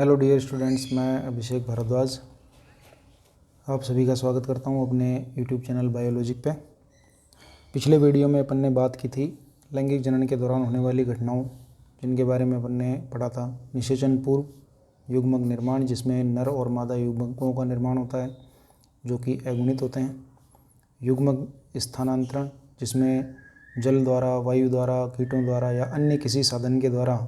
Hello dear students, मैं अभिषेक भारद्वाज आप सभी का स्वागत करता हूं अपने यूट्यूब चैनल बायोलॉजिक पे। पिछले वीडियो में अपन ने बात की थी लैंगिक जनन के दौरान होने वाली घटनाओं, जिनके बारे में अपन ने पढ़ा था। निषेचन पूर्व युग्मक निर्माण, जिसमें नर और मादा युग्मकों का निर्माण होता है जो कि अगुणित होते हैं। युग्मक स्थानांतरण, जिसमें जल द्वारा, वायु द्वारा, कीटों द्वारा या अन्य किसी साधन के द्वारा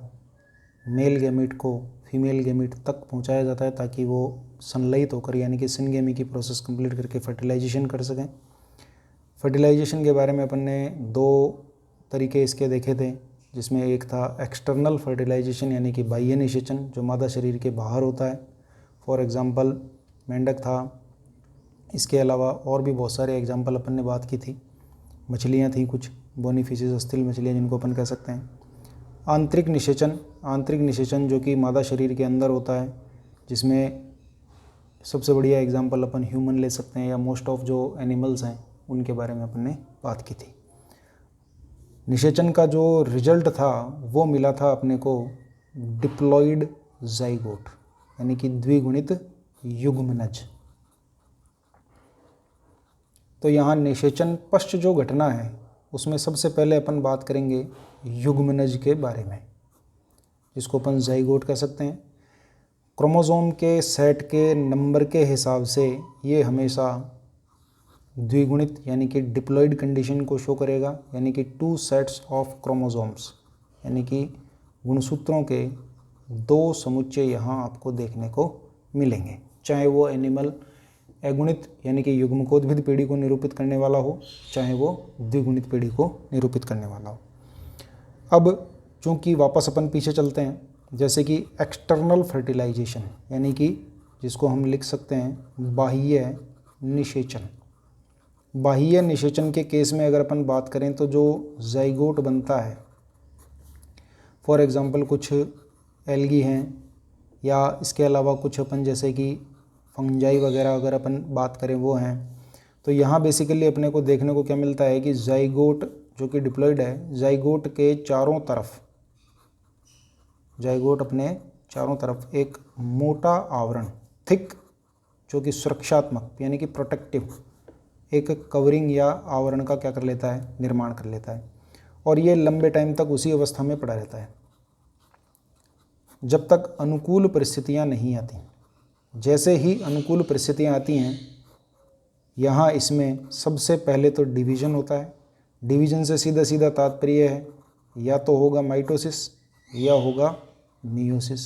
मेल गैमीट को फीमेल गैमीट तक पहुंचाया जाता है ताकि वो संलयित होकर यानी कि सिनगेमी की प्रोसेस कंप्लीट करके फर्टिलाइजेशन कर सकें। फर्टिलाइजेशन के बारे में अपन ने दो तरीके इसके देखे थे, जिसमें एक था एक्सटर्नल फर्टिलाइजेशन यानी कि बाह्य निषेचन, जो मादा शरीर के बाहर होता है। फॉर एग्जांपल मेंढक था। इसके अलावा और भी बहुत सारे एग्जांपल अपन ने बात की थी। मछलियाँ थी कुछ, बोनी फिशेस, अस्थिल मछलियाँ जिनको अपन कह सकते हैं। आंतरिक निषेचन जो कि मादा शरीर के अंदर होता है, जिसमें सबसे बढ़िया एग्जांपल अपन ह्यूमन ले सकते हैं या मोस्ट ऑफ जो एनिमल्स हैं उनके बारे में अपन ने बात की थी। निषेचन का जो रिजल्ट था वो मिला था अपने को डिप्लॉइड जाइगोट यानी कि द्विगुणित युग्मनज। तो यहाँ निषेचन पश्च जो घटना है उसमें सबसे पहले अपन बात करेंगे युग्मनज के बारे में, जिसको अपन जाइगोट कह सकते हैं। क्रोमोसोम के सेट के नंबर के हिसाब से ये हमेशा द्विगुणित यानी कि डिप्लॉइड कंडीशन को शो करेगा, यानी कि 2 सेट्स ऑफ क्रोमोसोम्स यानी कि गुणसूत्रों के 2 समुच्चय यहाँ आपको देखने को मिलेंगे, चाहे वो एनिमल अगुणित यानी कि युग्मकोद्भिद पीढ़ी को निरूपित करने वाला हो, चाहे वो द्विगुणित पीढ़ी को निरूपित करने वाला हो। अब चूँकि वापस अपन पीछे चलते हैं, जैसे कि एक्सटर्नल फर्टिलाइजेशन यानी कि जिसको हम लिख सकते हैं बाह्य निषेचन। बाह्य निषेचन के केस में अगर अपन बात करें तो जो जाइगोट बनता है, फॉर एग्जांपल कुछ एल्गी हैं या इसके अलावा कुछ अपन जैसे कि फंजाई वगैरह अगर अपन बात करें वो हैं, तो यहाँ बेसिकली अपने को देखने को क्या मिलता है कि जाइगोट जो कि डिप्लॉइड है, जाइगोट के चारों तरफ, जाइगोट अपने चारों तरफ एक मोटा आवरण, थिक, जो कि सुरक्षात्मक यानी कि प्रोटेक्टिव एक कवरिंग या आवरण का क्या कर लेता है, निर्माण कर लेता है। और ये लंबे टाइम तक उसी अवस्था में पड़ा रहता है जब तक अनुकूल परिस्थितियां नहीं आती। जैसे ही अनुकूल परिस्थितियां आती हैं, यहाँ इसमें सबसे पहले तो डिवीज़न होता है। डिवीज़न से सीधा सीधा तात्पर्य है या तो होगा माइटोसिस या होगा मियोसिस।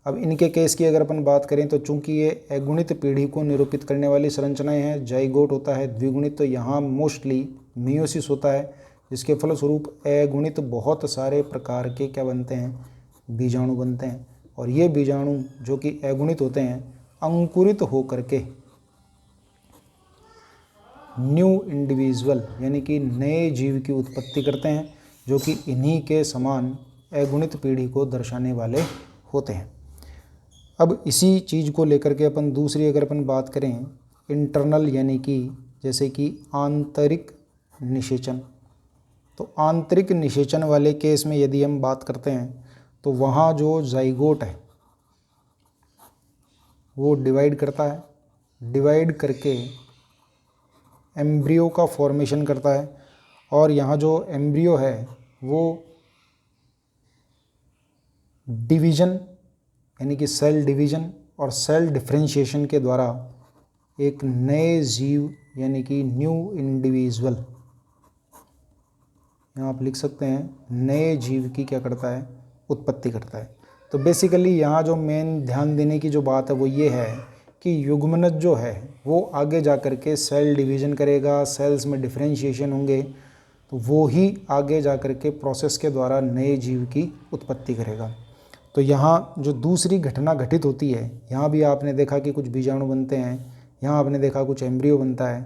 अब इनके केस की अगर अपन बात करें तो चूंकि ये अगुणित पीढ़ी को निरूपित करने वाली संरचनाएं हैं, जाइगोट होता है द्विगुणित, तो यहाँ मोस्टली मियोसिस होता है, जिसके फलस्वरूप अगुणित बहुत सारे प्रकार के क्या बनते हैं, बीजाणु बनते हैं। और ये बीजाणु जो कि अगुणित होते हैं अंकुरित होकर के न्यू इंडिविजुअल यानी कि नए जीव की उत्पत्ति करते हैं, जो कि इन्हीं के समान अगुणित पीढ़ी को दर्शाने वाले होते हैं। अब इसी चीज़ को लेकर के अपन दूसरी अगर अपन बात करें इंटरनल यानी कि जैसे कि आंतरिक निषेचन, तो आंतरिक निषेचन वाले केस में यदि हम बात करते हैं तो वहाँ जो जाइगोट है वो डिवाइड करता है, डिवाइड करके एम्ब्रियो का फॉर्मेशन करता है। और यहाँ जो एम्ब्रियो है वो डिवीज़न यानी कि सेल डिवीज़न और सेल डिफरेंशिएशन के द्वारा एक नए जीव यानी कि न्यू इंडिविजुअल, यहाँ आप लिख सकते हैं नए जीव की क्या करता है, उत्पत्ति करता है। तो बेसिकली यहाँ जो मेन ध्यान देने की जो बात है वो ये है कि युग्मनज जो है वो आगे जा कर के सेल डिवीज़न करेगा, सेल्स में डिफरेंशिएशन होंगे, तो वो ही आगे जा कर के प्रोसेस के द्वारा नए जीव की उत्पत्ति करेगा। तो यहाँ जो दूसरी घटना घटित होती है, यहाँ भी आपने देखा कि कुछ बीजाणु बनते हैं, यहाँ आपने देखा कुछ एम्ब्रियो बनता है।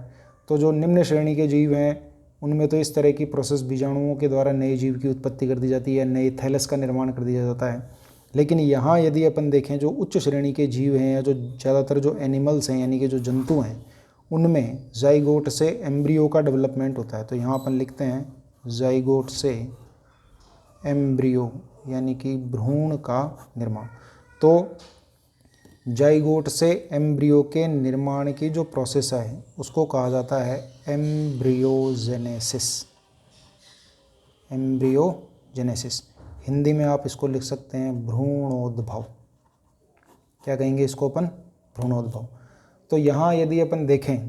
तो जो निम्न श्रेणी के जीव हैं उनमें तो इस तरह की प्रोसेस बीजाणुओं के द्वारा नए जीव की उत्पत्ति कर दी जाती है, नए थैलस का निर्माण कर दिया जाता है। लेकिन यहाँ यदि अपन देखें जो उच्च श्रेणी के जीव हैं या जो ज़्यादातर जो एनिमल्स हैं यानी कि जो जंतु हैं, उनमें जाइगोट से एम्ब्रियो का डेवलपमेंट होता है। तो यहाँ अपन लिखते हैं जाइगोट से एम्ब्रियो यानी कि भ्रूण का निर्माण। तो जाइगोट से एम्ब्रियो के निर्माण की जो प्रोसेस है उसको कहा जाता है एम्ब्रियोजेनेसिस। एम्ब्रियोजेनेसिस, हिंदी में आप इसको लिख सकते हैं भ्रूणोद्भव। क्या कहेंगे इसको अपन? भ्रूणोद्भव। तो यहाँ यदि अपन देखें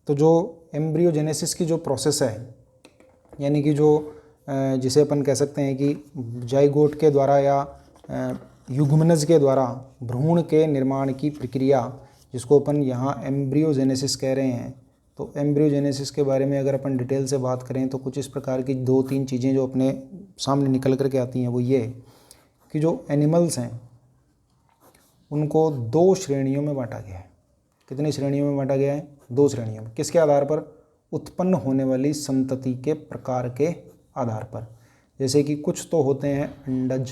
तो जो एम्ब्रियोजेनेसिस की जो प्रोसेस है, यानी कि जो जिसे अपन कह सकते हैं कि जाइगोट के द्वारा या युग्मनज के द्वारा भ्रूण के निर्माण की प्रक्रिया, जिसको अपन यहाँ एम्ब्रियोजेनेसिस कह रहे हैं। तो एम्ब्रियोजेनेसिस के बारे में अगर अपन डिटेल से बात करें तो कुछ इस प्रकार की 2-3 चीज़ें जो अपने सामने निकल कर के आती हैं वो ये कि जो एनिमल्स हैं उनको 2 श्रेणियों में बांटा गया है। कितनी श्रेणियों में बांटा गया है? 2 श्रेणियों में। किसके आधार पर? उत्पन्न होने वाली संतति के प्रकार के आधार पर। जैसे कि कुछ तो होते हैं अंडज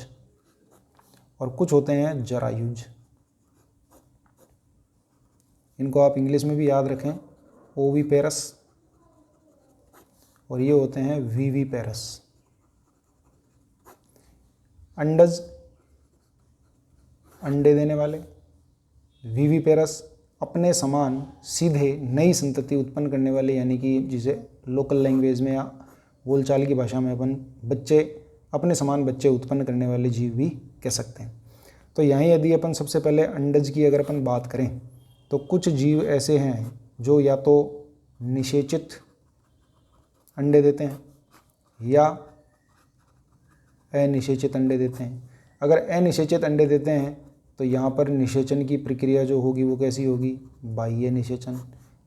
और कुछ होते हैं जरायुज। इनको आप इंग्लिश में भी याद रखें, ओविपेरस, और ये होते हैं वीवीपेरस। अंडज अंडे देने वाले, वीवीपेरस अपने समान सीधे नई संतति उत्पन्न करने वाले, यानी कि जिसे लोकल लैंग्वेज में या बोलचाल की भाषा में अपन बच्चे, अपने समान बच्चे उत्पन्न करने वाले जीव भी कह सकते हैं। तो यहीं यदि अपन सबसे पहले अंडज की अगर अपन बात करें तो कुछ जीव ऐसे हैं जो या तो निषेचित अंडे देते हैं या अनिषेचित अंडे देते हैं। अगर अनिषेचित अंडे देते हैं तो यहाँ पर निषेचन की प्रक्रिया जो होगी वो कैसी होगी? बाह्य निषेचन।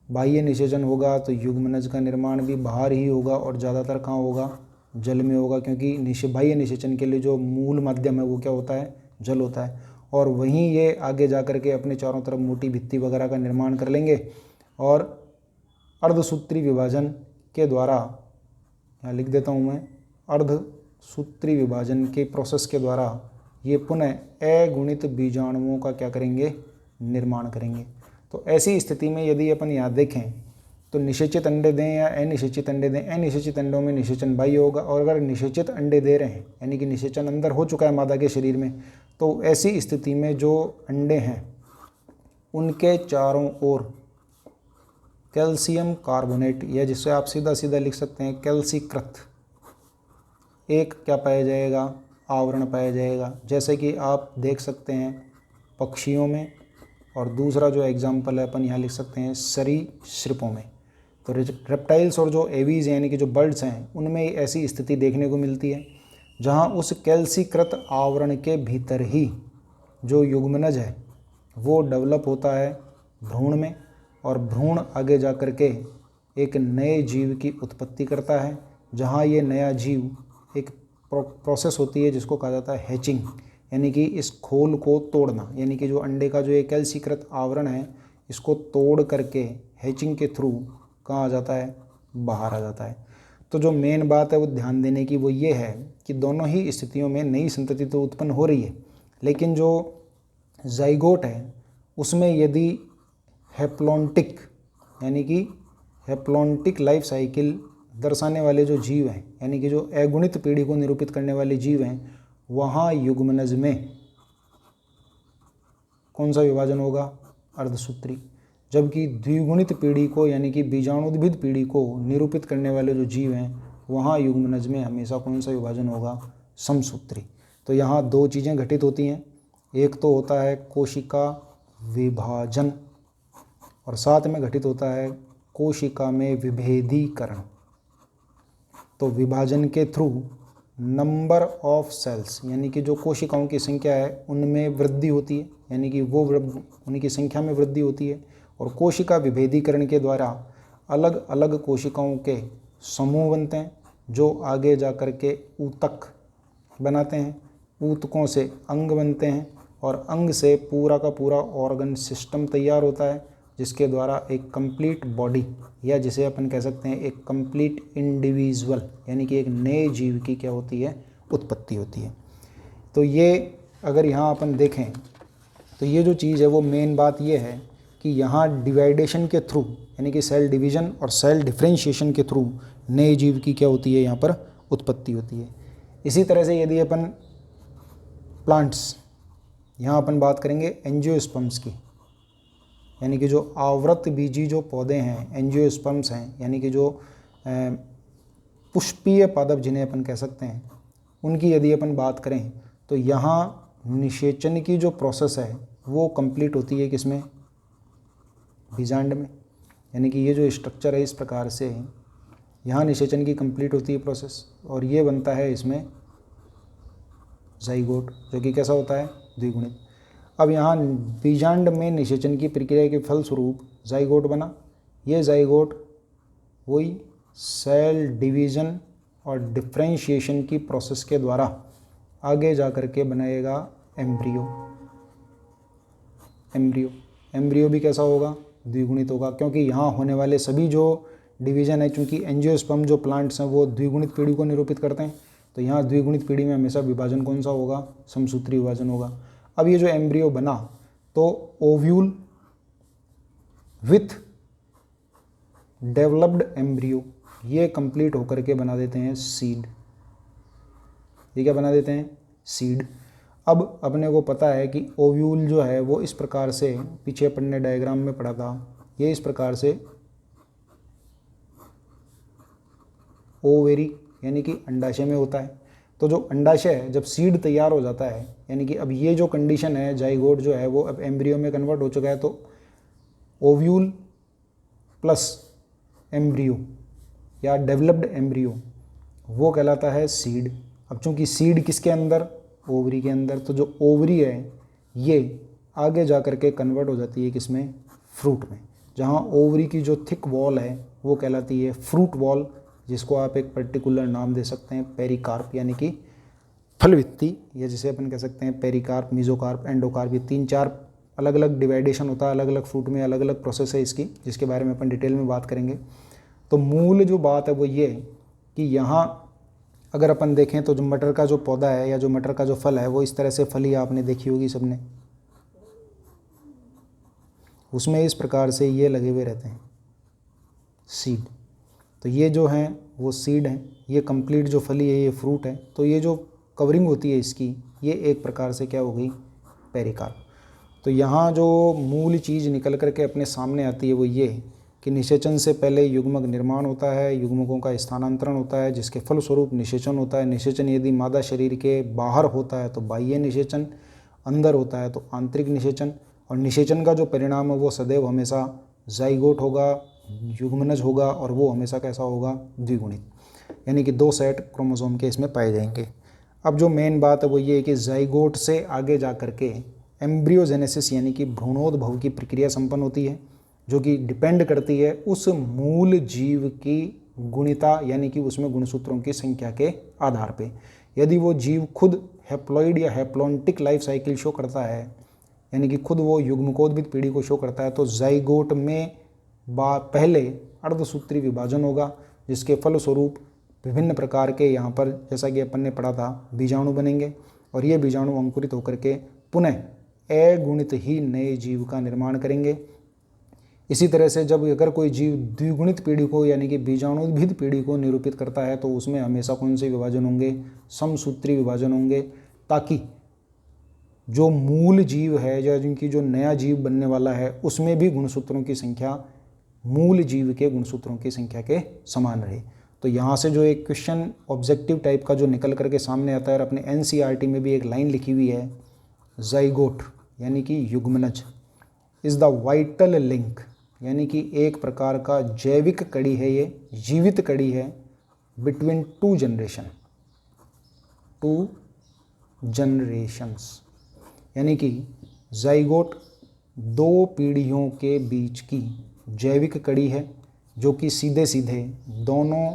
बाह्य निषेचन होगा तो युग्मनज का निर्माण भी बाहर ही होगा और ज़्यादातर कहाँ होगा? जल में होगा, क्योंकि बाह्य निषेचन के लिए जो मूल माध्यम है वो क्या होता है? जल होता है। और वहीं ये आगे जा कर के अपने चारों तरफ मोटी भित्ति वगैरह का निर्माण कर लेंगे और अर्धसूत्री विभाजन के द्वारा, यहाँ लिख देता हूँ मैं, अर्धसूत्री विभाजन के प्रोसेस के द्वारा ये पुनः अगुणित बीजाणुओं का क्या करेंगे? निर्माण करेंगे। तो ऐसी स्थिति में यदि अपन यहाँ देखें तो निषेचित अंडे दें या अनिषेचित अंडे दें, अनिषेचित अंडों में निषेचन बाह्य होगा, और अगर निषेचित अंडे दे रहे हैं यानी कि निषेचन अंदर हो चुका है मादा के शरीर में, तो ऐसी स्थिति में जो अंडे हैं उनके चारों ओर कैल्शियम कार्बोनेट, या जिससे आप सीधा सीधा लिख सकते हैं कैल्सीकृत, एक क्या पाया जाएगा? आवरण पाया जाएगा। जैसे कि आप देख सकते हैं पक्षियों में, और दूसरा जो एग्जाम्पल है अपन यहाँ लिख सकते हैं सरीसृपों में। तो रेप्टाइल्स और जो एवीज यानी कि जो बर्ड्स हैं उनमें ऐसी स्थिति देखने को मिलती है जहाँ उस कैल्सीकृत आवरण के भीतर ही जो युग्मनज है वो डेवलप होता है भ्रूण में, और भ्रूण आगे जा कर के एक नए जीव की उत्पत्ति करता है, जहाँ ये नया जीव एक प्रोसेस होती है जिसको कहा जाता है हैचिंग, यानी कि इस खोल को तोड़ना, यानी कि जो अंडे का जो एक कैल्सीकृत आवरण है इसको तोड़ करके हैचिंग के थ्रू कहाँ आ जाता है? बाहर आ जाता है। तो जो मेन बात है वो ध्यान देने की वो ये है कि दोनों ही स्थितियों में नई संतति तो उत्पन्न हो रही है, लेकिन जो जाइगोट है उसमें यदि हैप्लॉन्टिक यानी कि हैप्लॉन्टिक लाइफ साइकिल दर्शाने वाले जो जीव हैं, यानी कि जो अगुणित पीढ़ी को निरूपित करने वाले जीव हैं, वहाँ युग्मनज में कौन सा विभाजन होगा? अर्धसूत्री। जबकि द्विगुणित पीढ़ी को यानी कि बीजाणुद्भिद पीढ़ी को निरूपित करने वाले जो जीव हैं वहाँ युग्मनज में हमेशा कौन सा विभाजन होगा? समसूत्री। तो यहाँ 2 चीज़ें घटित होती हैं, एक तो होता है कोशिका विभाजन और साथ में घटित होता है कोशिका में विभेदीकरण। तो विभाजन के थ्रू नंबर ऑफ सेल्स यानी कि जो कोशिकाओं की संख्या है उनमें वृद्धि होती है, यानी कि वो उनकी संख्या में वृद्धि होती है, और कोशिका विभेदीकरण के द्वारा अलग अलग कोशिकाओं के समूह बनते हैं जो आगे जा कर के ऊतक बनाते हैं, ऊतकों से अंग बनते हैं और अंग से पूरा का पूरा ऑर्गन सिस्टम तैयार होता है, जिसके द्वारा एक कंप्लीट बॉडी या जिसे अपन कह सकते हैं एक कंप्लीट इंडिविजुअल यानी कि एक नए जीव की क्या होती है? उत्पत्ति होती है। तो ये अगर यहाँ अपन देखें तो ये जो चीज़ है वो मेन बात ये है कि यहाँ डिवाइडेशन के थ्रू यानी कि सेल डिवीज़न और सेल डिफ्रेंशिएशन के थ्रू नए जीव की क्या होती है? यहाँ पर उत्पत्ति होती है। इसी तरह से यदि अपन प्लांट्स यहाँ अपन बात करेंगे एंजियोस्पर्म्स की, यानी कि जो आवृत बीजी जो पौधे हैं, एंजियोस्पर्म्स हैं, यानी कि जो पुष्पीय पादप जिन्हें अपन कह सकते हैं, उनकी यदि अपन बात करें तो यहाँ निषेचन की जो प्रोसेस है वो कंप्लीट होती है किसमें, बीजांड में। यानी कि ये जो स्ट्रक्चर है इस प्रकार से यहाँ निषेचन की कंप्लीट होती है प्रोसेस, और ये बनता है इसमें जाइगोट, जो कि कैसा होता है, द्विगुणित। अब यहाँ बीजांड में निषेचन की प्रक्रिया के फलस्वरूप जाइगोट बना। ये जाइगोट वही सेल डिवीज़न और डिफ्रेंशिएशन की प्रोसेस के द्वारा आगे जा कर के बनाएगा एम्ब्रियो। एम्ब्रियो भी कैसा होगा, द्विगुणित होगा, क्योंकि यहाँ होने वाले सभी जो डिवीज़न है, चूँकि एंजियोस्पर्म जो प्लांट्स हैं वो द्विगुणित पीढ़ी को निरूपित करते हैं, तो यहाँ द्विगुणित पीढ़ी में हमेशा विभाजन कौन सा होगा, समसूत्री विभाजन होगा। अब ये जो एम्ब्रियो बना तो ओव्यूल विथ डेवलप्ड एम्ब्रियो ये कंप्लीट होकर के बना देते हैं सीड। ये क्या बना देते हैं, सीड। अब अपने को पता है कि ओव्यूल जो है वो इस प्रकार से, पीछे अपन ने डायग्राम में पढ़ा था, ये इस प्रकार से ओवेरी यानी कि अंडाशय में होता है। तो जो अंडाशय जब सीड तैयार हो जाता है, यानी कि अब ये जो कंडीशन है, जाइगोट जो है वो अब एम्ब्रियो में कन्वर्ट हो चुका है, तो ओव्यूल प्लस एम्ब्रियो या डेवलप्ड एम्ब्रियो वो कहलाता है सीड। अब चूंकि सीड किसके अंदर, ओवरी के अंदर, तो जो ओवरी है ये आगे जा कर के कन्वर्ट हो जाती है किसमें, फ्रूट में, जहाँ ओवरी की जो थिक वॉल है वो कहलाती है फ्रूट वॉल, जिसको आप एक पर्टिकुलर नाम दे सकते हैं पेरिकार्प, यानी कि फलवित्ती, या जिसे अपन कह सकते हैं पेरिकार्प, मीजोकार्प, एंडोकार्प। ये 3-4 अलग अलग डिवाइडेशन होता है, अलग अलग फ्रूट में अलग अलग प्रोसेस है इसकी, जिसके बारे में अपन डिटेल में बात करेंगे। तो मूल जो बात है वो ये कि यहाँ अगर अपन देखें तो जो मटर का जो पौधा है या जो मटर का जो फल है वो इस तरह से फली आपने देखी होगी सबने, उसमें इस प्रकार से ये लगे हुए रहते हैं सीड। तो ये जो हैं वो सीड हैं, ये कंप्लीट जो फली है ये फ्रूट है। तो ये जो कवरिंग होती है इसकी, ये एक प्रकार से क्या हो गई, पेरिकार्प। तो यहाँ जो मूल चीज़ निकल करके अपने सामने आती है वो ये कि निषेचन से पहले युग्मक निर्माण होता है, युग्मकों का स्थानांतरण होता है, जिसके फलस्वरूप निषेचन होता है। निषेचन यदि मादा शरीर के बाहर होता है तो बाह्य निषेचन, अंदर होता है तो आंतरिक निषेचन, और निषेचन का जो परिणाम है वो सदैव हमेशा जाइगोट होगा, युग्मनज होगा, और वो हमेशा कैसा होगा, द्विगुणित, यानी कि 2 सेट क्रोमोसोम के इसमें पाए जाएंगे। अब जो मेन बात है वो ये है कि जाइगोट से आगे जा कर के एम्ब्रियोजेनेसिस यानी कि भ्रूणोद्भव की प्रक्रिया संपन्न होती है, जो कि डिपेंड करती है उस मूल जीव की गुणिता, यानी कि उसमें गुणसूत्रों की संख्या के आधार पे। यदि वो जीव खुद हैप्लॉइड या हैप्लॉन्टिक लाइफ साइकिल शो करता है, यानी कि खुद वो युग्मकोद्भिद पीढ़ी को शो करता है, तो जाइगोट में पहले अर्धसूत्री विभाजन होगा, जिसके फलस्वरूप विभिन्न प्रकार के यहाँ पर, जैसा कि अपन ने पढ़ा था, बीजाणु बनेंगे, और ये बीजाणु अंकुरित होकर के पुनः अगुणित ही नए जीव का निर्माण करेंगे। इसी तरह से जब अगर कोई जीव द्विगुणित पीढ़ी को यानी कि बीजाणुद्भिद पीढ़ी को निरूपित करता है तो उसमें हमेशा कौन से विभाजन होंगे, समसूत्री विभाजन होंगे, ताकि जो मूल जीव है या जिनकी जो नया जीव बनने वाला है उसमें भी गुणसूत्रों की संख्या मूल जीव के गुणसूत्रों की संख्या के समान रहे। तो यहाँ से जो एक क्वेश्चन ऑब्जेक्टिव टाइप का जो निकल करके सामने आता है, और अपने NCERT में भी एक लाइन लिखी हुई है, जाइगोट यानी कि युग्मनज इज़ द वाइटल लिंक, यानी कि एक प्रकार का जैविक कड़ी है, ये जीवित कड़ी है बिटवीन 2 जनरेशंस, यानी कि जाइगोट 2 पीढ़ियों के बीच की जैविक कड़ी है, जो कि सीधे सीधे दोनों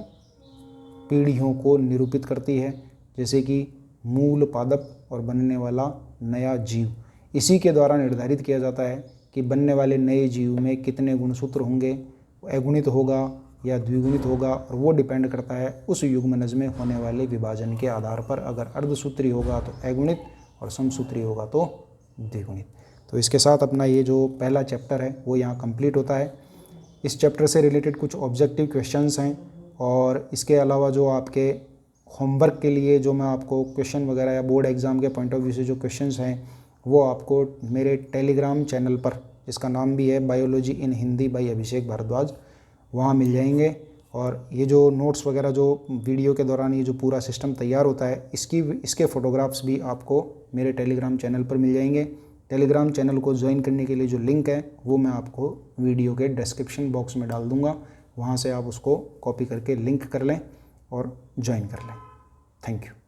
पीढ़ियों को निरूपित करती है, जैसे कि मूल पादप और बनने वाला नया जीव। इसी के द्वारा निर्धारित किया जाता है कि बनने वाले नए जीव में कितने गुणसूत्र होंगे, अगुणित होगा या द्विगुणित होगा, और वो डिपेंड करता है उस युग्मनज में होने वाले विभाजन के आधार पर। अगर अर्धसूत्री होगा तो अगुणित, और समसूत्री होगा तो द्विगुणित। तो इसके साथ अपना ये जो पहला चैप्टर है वो यहाँ कंप्लीट होता है। इस चैप्टर से रिलेटेड कुछ ऑब्जेक्टिव क्वेश्चंस हैं, और इसके अलावा जो आपके होमवर्क के लिए जो मैं आपको क्वेश्चन वगैरह या बोर्ड एग्ज़ाम के पॉइंट ऑफ व्यू से जो क्वेश्चंस हैं वो आपको मेरे टेलीग्राम चैनल पर, जिसका नाम भी है बायोलॉजी इन हिंदी बाय अभिषेक भारद्वाज, वहाँ मिल जाएंगे। और ये जो नोट्स वगैरह जो वीडियो के दौरान ये जो पूरा सिस्टम तैयार होता है, इसके फ़ोटोग्राफ्स भी आपको मेरे टेलीग्राम चैनल पर मिल जाएंगे। टेलीग्राम चैनल को ज्वाइन करने के लिए जो लिंक है वो मैं आपको वीडियो के डिस्क्रिप्शन बॉक्स में डाल दूँगा, वहाँ से आप उसको कॉपी करके लिंक कर लें और ज्वाइन कर लें। Thank you.